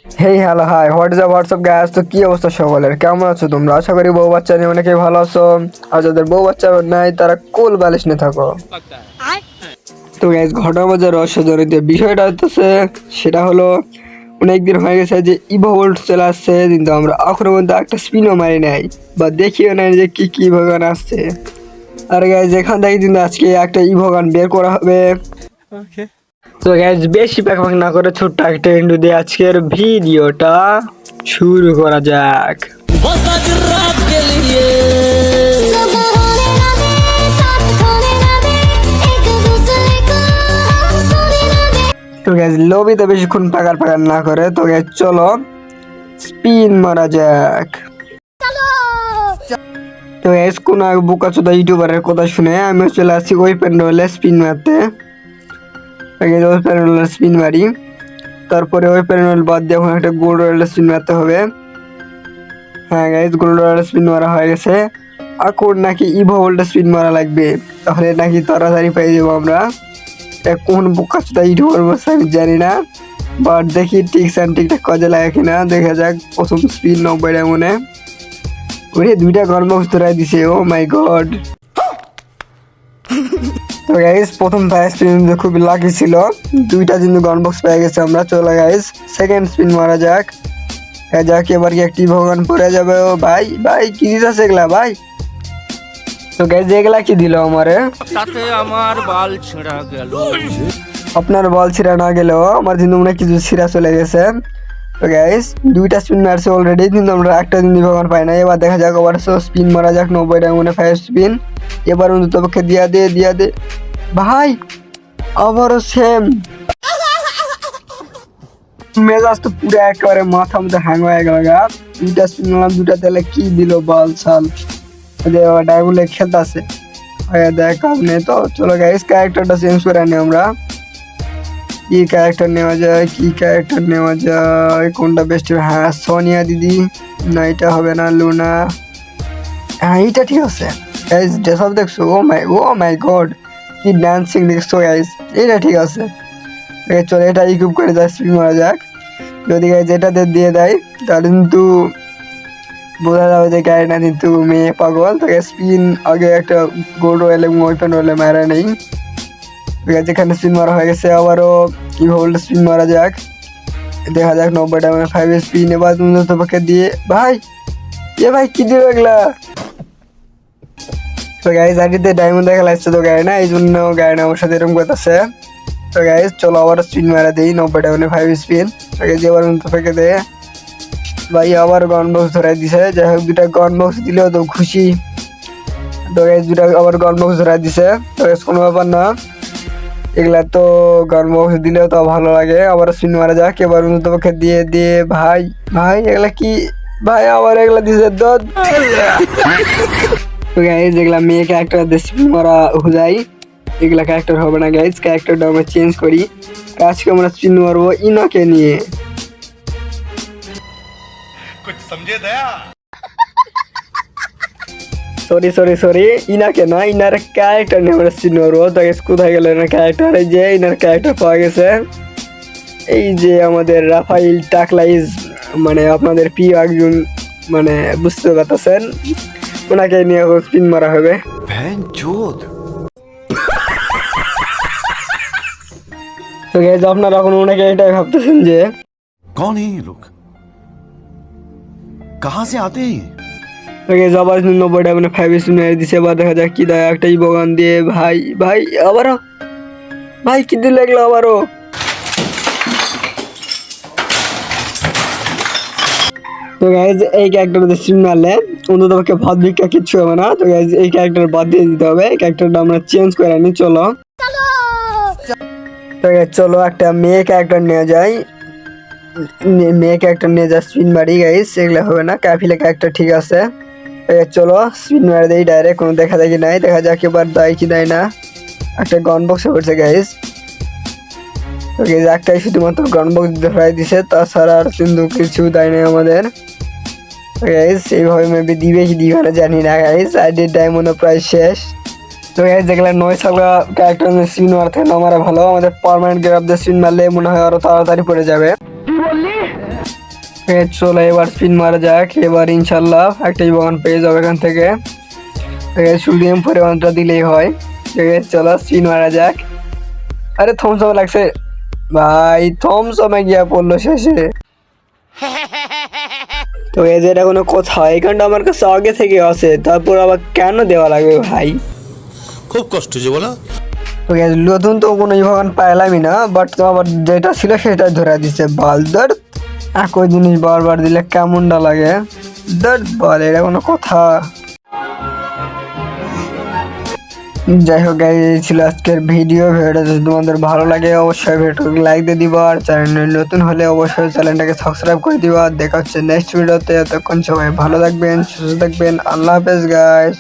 Hey hello hi WhatsApp guys, তো কি অবস্থা সকলের, কেমন আছো তোমরা? আশা করি বউ বাচ্চা নিয়ে অনেকেই ভালো আছো। আর যাদের বউ বাচ্চা নাই তারা কোল বালিশ নিয়ে থাকো। তো গাইস, ঘটনা বাজার রহস্যজনিত বিষয়টা হচ্ছে, সেটা হলো অনেকদিন হয়ে গেছে যে ইভো ভোল্ট চলে আসছে, কিন্তু আমরা এখনো পর্যন্ত একটা স্পিনও মারি নাই বা দেখিও নাই যে কি কি ভগান আসছে। আর গাইস, এখান থেকে কিন্তু আজকে একটা ইভোগান বের করা হবে। তো গাইস, বেশি প্যাক না করে ছোট্ট একটা ইন্ট্রো দিয়ে আজকের ভিডিওটা শুরু করা যাক। তো গাইস, লবিতে বেশিক্ষণ পাকার না করে, তো গাইস চলো স্পিন মারা যাক। তো গাইস, কোন বোকাচোদা ইউটিউবারের কথা শুনে আমি চলে আসছি ওই প্যান্ডেলে স্পিন মারতে। ওই প্যান্ডেলে স্পিন মারি, তারপরে ওই প্যান্ডেল বাদ দিয়ে এখন একটা গোল্ড রয়্যাল স্পিন মারতে হবে। হ্যাঁ গাইস, গোল্ড রয়্যাল স্পিন মারা হয়ে গেছে। এখন নাকি ইভো ভোল্ট স্পিন মারা লাগবে, তাহলে নাকি তাড়াতাড়ি পেয়ে যাবো আমরা। কোন বোকাচোদা ইউটিউবার বসে আমি জানি না, বাট দেখি টিক্স অ্যান্ড টিকটা কাজে লাগে কিনা, দেখা যাক। প্রথম স্পিন 90 ডায়মন্ডে ওরে দুইটা গনবক্স ধরাই দিছে, ও মাই গড। তো গাইস, প্রথম ফার্স্ট স্পিন খুব লাকি ছিল, দুইটা কিন্তু গনবক্স পেয়ে গেছে আমরা। চলো গাইস, সেকেন্ড স্পিন মারা যাক। যাক, এবার কি একটি ভগবান পড়ে যাবে। ও ভাই ভাই, কি দিতেছে এগুলা ভাই? তো গাইস, এগুলা কি দিল আমারে? তাতে আমার বাল ছিঁড়া গেল। আপনার বল ছিঁড়া না গেলেও আমার কিন্তু মনে হয় কিছু ছিঁড়া চলে গেছে। তো গাইস, দুইটা স্পিন মারছে অলরেডি, কিন্তু আমরা একটা দিন ভগবান পাই না। এবার দেখা যাক, আবার স্পিন মারা যাক 90 ডায়মন্ডে ফার্স্ট স্পিন। এবার অন্তত পক্ষে দিয়া দে ভাই, আবারও সেম। মেজাজ তো পুরো একেবারে মাথা মতো হ্যাং হয়ে গেল গা। দুইটা স্পিন মারলাম, দুটা তেলে কি দিল বাল ছাল। ডায়মন্ডে খেলতেছে দেখ কাজ নেই। তো চলো গাইস, ক্যারেক্টারটা চেঞ্জ করে আনি আমরা। কি ক্যারেক্টার নেওয়া যায়, কোনটা বেস্ট? হ্যাঁ, সোনিয়া দিদি। না, এটা হবে না। লুনা। হ্যাঁ, এইটা ঠিক আছে গাইস। ড্রেসআপ দেখছো? ও মাই গড, কি ডান্সিং দেখছো গাইস, এটা ঠিক আছে। চলো, এটা ইকুইপ করে যা স্পিন মারা যাক। যদি গাইস এটাতে দিয়ে দেয় তাহলে কিন্তু বোঝা যাবে যে গাড়িটা কিন্তু মেয়ে পাগল। তো স্পিন আগে একটা গোল্ড রয়্যাল এবং ওয়েপন রয়্যাল মারা নেই। যেখানে স্পিন মারা হয়ে গেছে, আবারও কি হোল্ড স্পিন মারা যাক। দেখা যাক 90 ডায়মন্ড 5 স্পিন। এবার তোমাকে দিয়ে ভাই, ভাই কি দিল এগুলা? তো গাইজ, আগে ডায়মন্ড দেখা লাগছে তো গাড়ি না, এই জন্য গাড়ি আমার সাথে এরকম করতেছে। তো গাইজ চলো আবার স্পিন মারা দিই 90 ডায়মন্ডে 5 স্পিন। যে এবার তোমাকে দে ভাই, আবার গন বক্স ধরাই দিছে। যাই হোক, দুটা গন বক্স দিলেও তো খুশি। তো গাইজ, দুটা আবার গন বক্স ধরাই দিছে। তো গাইজ, কোনো ব্যাপার না, এগুলা তো গান বক্স দিলেও তো ভালো লাগে। আবার স্পিন মারা যাক। এবার তোমাকে দিয়ে ভাই ভাই, এগুলা কি ভাই? আবার এগুলা দিছে দুধ। তো গাইজ, এগুলা মেয়ে ক্যারেক্টার দিয়ে স্পিন মারা হুদাই, এগুলা ক্যারেক্টার হবে না গাইজ। ক্যারেক্টারটা আমরা চেঞ্জ করি। আজকে আমরা স্পিন মারবো ইনাকে নিয়ে। कुछ समझे दया। সরি, ইনাকে না, ইনার ক্যারেক্টার নিয়ে আমরা স্পিন মারবো। তো গাইজ, কোথায় গেল ইনার ক্যারেক্টার? এই যে ইনার ক্যারেক্টার পাওয়া গেছে। এই যে আমাদের রাফাইল টাকলাইজ, মানে আপনাদের প্রিয় একজন, মানে বুঝতে পারতেছেন, ওনাকে নিয়ে স্পিন মারা হবে। তো গাইজ, আপনারা এখন ওনাকে এটাই ভাবতেছেন যে कौन है ये लोग? कहां से आते हैं? তো গাইজ, আবার 90 ডায়মন্ডে 5 স্পিন মেরে দিছে। এবার দেখা যাক কি দেয়। একটাই বগান দিয়ে ভাই ভাই, আবারও ভাই কি দিল লাগলো আবারও। তো গাইজ, এই ক্যারেক্টারটা স্পিন মারলে অন্তত পক্ষে ভাত ভিক্ষা কিচ্ছু হবে না। তো গাইজ, এই ক্যারেক্টার বাদ দিয়ে দিতে হবে। এই ক্যারেক্টারটা আমরা চেঞ্জ করে আনি। চলো তো গাইজ, চলো একটা মেয়ে ক্যারেক্টার নিয়ে যাই। মেয়ে ক্যারেক্টার নিয়ে যা স্পিন মারি গাইজ, এগুলো হবে না। ক্যাফিলে ক্যারেক্টার ঠিক আছে। চলো স্পিন মারি দেই ডাইরেক্ট, কোনো দেখা দেখি নাই। দেখা যাক এবার দেয় কি দেয় না। একটা গন বক্স পড়ছে গাইজ। তো গাইজ, একটাই শুধুমাত্র গন বক্স ধরাই দিছে, তাছাড়া আর কিন্তু কিছু দেয় নাই আমাদের। গাইজ, এইভাবে মেবি দিবে কি দিবে না জানি না গাইজ। আইডির ডায়মন্ড প্রায় শেষ। তো গাইজ, যেগুলো 9 সালা ক্যারেক্টার স্পিন মারতে না মারা ভালো। আমাদের পার্মানেন্ট গ্রাফ দিয়ে স্পিন মারলে মনে হয় আরো তাড়াতাড়ি পড়ে যাবে। চলো এবার স্পিন মারা যাক, এবার ইনশাল্লাহ একটা ইমোগন পেয়ে যাবো এখান থেকে। শুধু M4 অন্তটা দিলেই হয়। ঠিক আছে চলো স্পিন মারা যাক। আরে থমসম লাগছে ভাই, থমসমে গিয়া পড়লো শেষে। তো এদের কোনো কথা, এখানটা আমার কাছে আগে থেকে আছে, তারপর আবার কেন দেওয়া লাগবে ভাই? खूब कष्ट जो बोला। তো নতুন তো কোনো ইভোগান পাইলামই না, বাট তো আবার যেটা ছিল সেটাই ধরে দিচ্ছে। বালদার একই জিনিস বারবার দিলে কেমনটা লাগে, দর্দ বল, এটা কোনো কথা? যাই হোক গাইস, এই ছিল আজকের ভিডিওটা যদি তোমাদের ভালো লাগে অবশ্যই ভিডিওটাকে লাইক দিয়ে দিবা, আর চ্যানেল নতুন হলে অবশ্যই চ্যানেলটাকে সাবস্ক্রাইব করে দিবা। দেখা হচ্ছে নেক্সট ভিডিওতে, ততক্ষণ সবাই ভালো থাকবেন, সুস্থ থাকবেন, আল্লাহ হাফেজ গাইস।